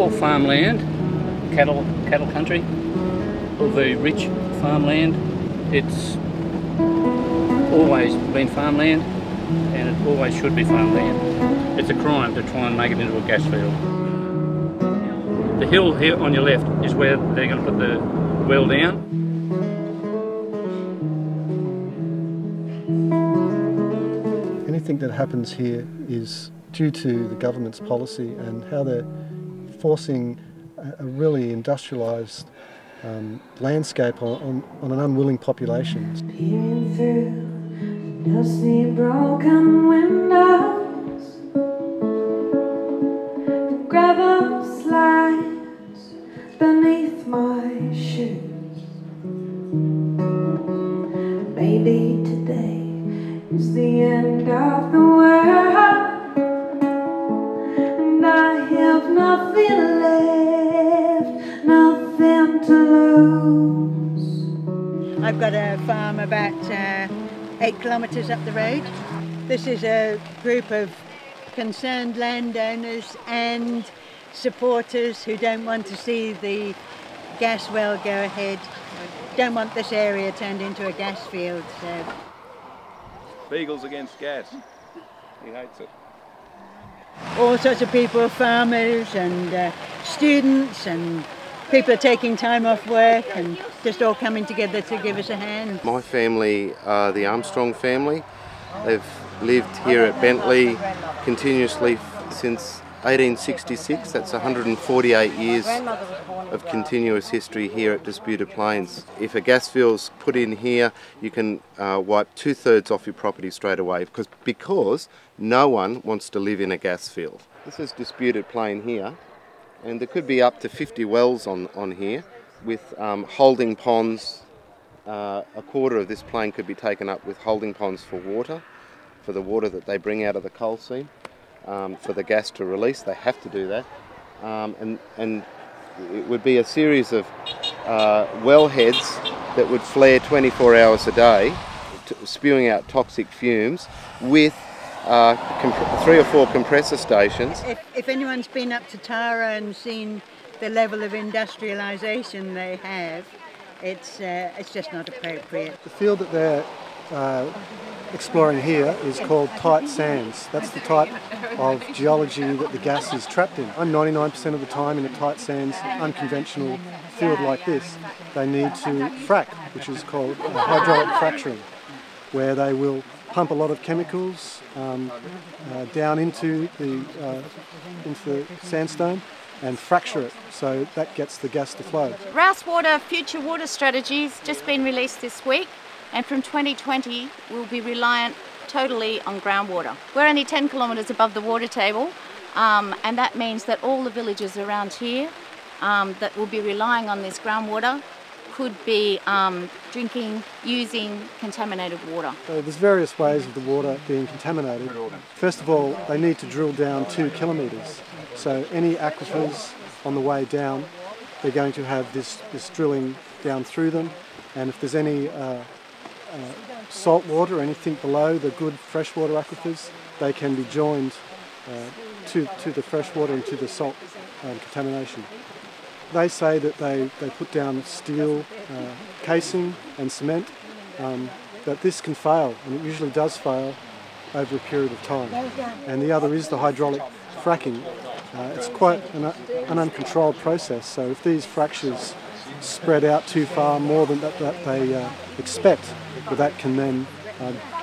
all farmland, cattle country, all very rich farmland. It's always been farmland, and it always should be farmland. It's a crime to try and make it into a gas field. The hill here on your left is where they're going to put the well down. Anything that happens here is due to the government's policy and how they're forcing a really industrialised landscape on an unwilling population. Peering through dusty broken windows, the gravel slides beneath my shoes. Maybe today is the end of the world, and I have nothing left, nothing to lose. I've got a farm about 8 kilometres up the road. This is a group of concerned landowners and supporters who don't want to see the gas well go ahead, don't want this area turned into a gas field. So. Beagles against gas. He hates it. All sorts of people, farmers and students, and people are taking time off work and just all coming together to give us a hand. My family are the Armstrong family. They've lived here at Bentley continuously since 1866. That's 148 years of continuous history here at Disputed Plains. If a gas field's put in here, you can wipe 2/3 off your property straight away because no one wants to live in a gas field. This is Disputed Plain here, and there could be up to 50 wells on here with holding ponds. A quarter of this plain could be taken up with holding ponds for water, for the water that they bring out of the coal seam. For the gas to release, they have to do that, and it would be a series of wellheads that would flare 24 hours a day, spewing out toxic fumes with 3 or 4 compressor stations. If anyone's been up to Tara and seen the level of industrialisation they have, it's just not appropriate. The field that they're exploring here is called tight sands. That's the type of geology that the gas is trapped in. 99% of the time in a tight sands, unconventional field like this, they need to frack, which is called hydraulic fracturing, where they will pump a lot of chemicals down into the sandstone and fracture it, so that gets the gas to flow. Rouse Water Future Water Strategy's just been released this week, and from 2020 we'll be reliant totally on groundwater. We're only 10 kilometres above the water table, and that means that all the villages around here that will be relying on this groundwater could be drinking, using contaminated water. So there's various ways of the water being contaminated. First of all, they need to drill down 2 kilometres. So any aquifers on the way down, they're going to have this drilling down through them, and if there's any salt water or anything below the good freshwater aquifers, they can be joined to the freshwater and to the salt contamination. They say that they put down steel casing and cement, but this can fail, and it usually does fail over a period of time. And the other is the hydraulic fracking. It's quite an uncontrolled process, so if these fractures spread out too far, more than that they expect, well, that can then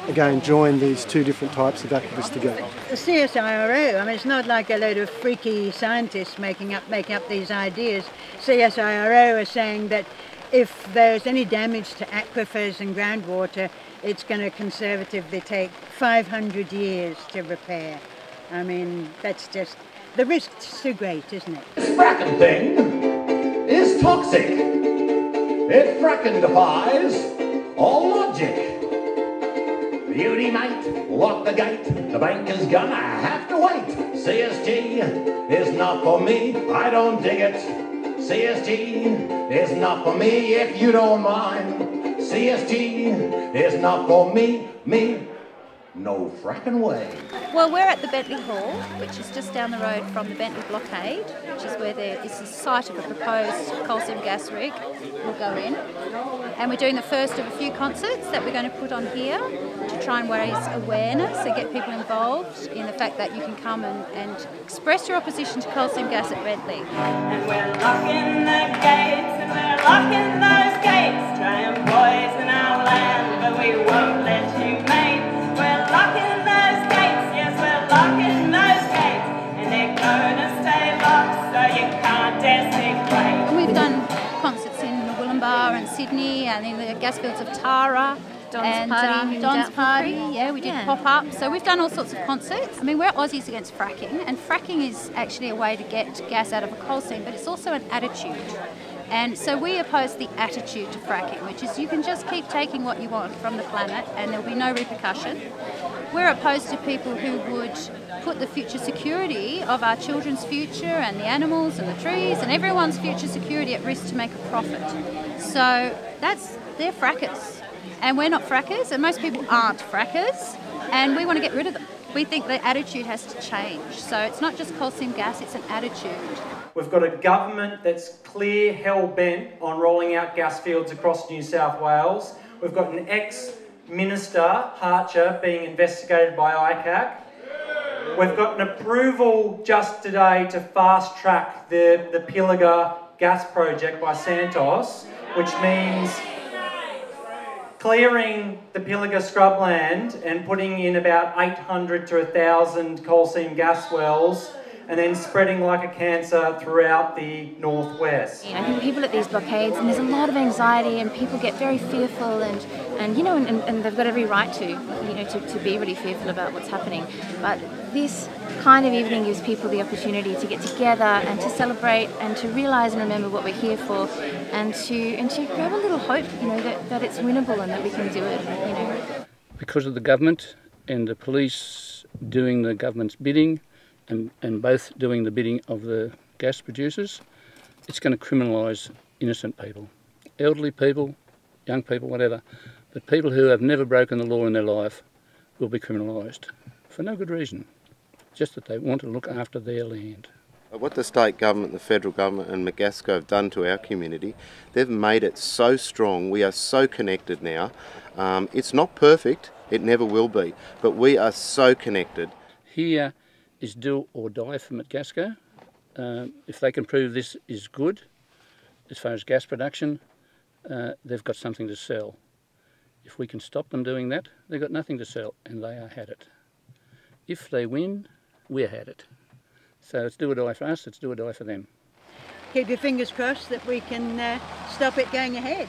again join these 2 different types of aquifers together. The CSIRO, I mean, it's not like a load of freaky scientists making up these ideas. CSIRO are saying that if there's any damage to aquifers and groundwater, it's going to conservatively take 500 years to repair. I mean, that's just, the risk's too great, isn't it? This fracking thing is toxic. It fracking defies all logic. Beauty mate, lock the gate, the bank is gonna have to wait. CSG is not for me, I don't dig it. CSG is not for me if you don't mind. CSG is not for me. No fracking way. Well, we're at the Bentley Hall, which is just down the road from the Bentley Blockade, which is where there is the site of a proposed coal seam gas rig will go in. And we're doing the first of a few concerts that we're going to put on here to try and raise awareness and get people involved in the fact that you can come and express your opposition to coal seam gas at Bentley. And we're locking the gates, and we're locking those gates, trying poison our land, but we won't let you mate. We're locking those gates, yes, we're locking those gates, and they're gonna stay locked so you can't desecrate. And we've done concerts in Wollumbar and Sydney and in the gasfields of Tara. Don's Party, yeah, we did pop-up. So we've done all sorts of concerts. I mean, we're Aussies against fracking, and fracking is actually a way to get gas out of a coal seam, but it's also an attitude. And so we oppose the attitude to fracking, which is you can just keep taking what you want from the planet and there'll be no repercussion. We're opposed to people who would put the future security of our children's future and the animals and the trees and everyone's future security at risk to make a profit. So they're frackers. And we're not frackers, and most people aren't frackers, and we want to get rid of them. We think the attitude has to change. So it's not just coal seam gas, it's an attitude. We've got a government that's clear hell-bent on rolling out gas fields across New South Wales. We've got an ex-minister, Harcher, being investigated by ICAC. We've got an approval just today to fast-track the Pilliga gas project by Santos, which means clearing the Pilliga scrubland and putting in about 800 to 1,000 coal seam gas wells and then spreading like a cancer throughout the northwest. I think people at these blockades, and there's a lot of anxiety and people get very fearful and you know, and they've got every right to, you know, to be really fearful about what's happening. But this kind of evening gives people the opportunity to get together and to celebrate and to realise and remember what we're here for and to grab a little hope, you know, that it's winnable and that we can do it, you know. Because of the government and the police doing the government's bidding and both doing the bidding of the gas producers, it's going to criminalise innocent people, elderly people, young people, whatever. But people who have never broken the law in their life will be criminalised for no good reason, just that they want to look after their land. What the state government, the federal government and Magasco have done to our community, they've made it so strong. We are so connected now. It's not perfect, it never will be, but we are so connected. Here is do or die for Magasco. If they can prove this is good, as far as gas production, they've got something to sell. If we can stop them doing that, they've got nothing to sell, and they are had it. If they win, we're had it. So it's do or die for us, it's do or die for them. Keep your fingers crossed that we can stop it going ahead.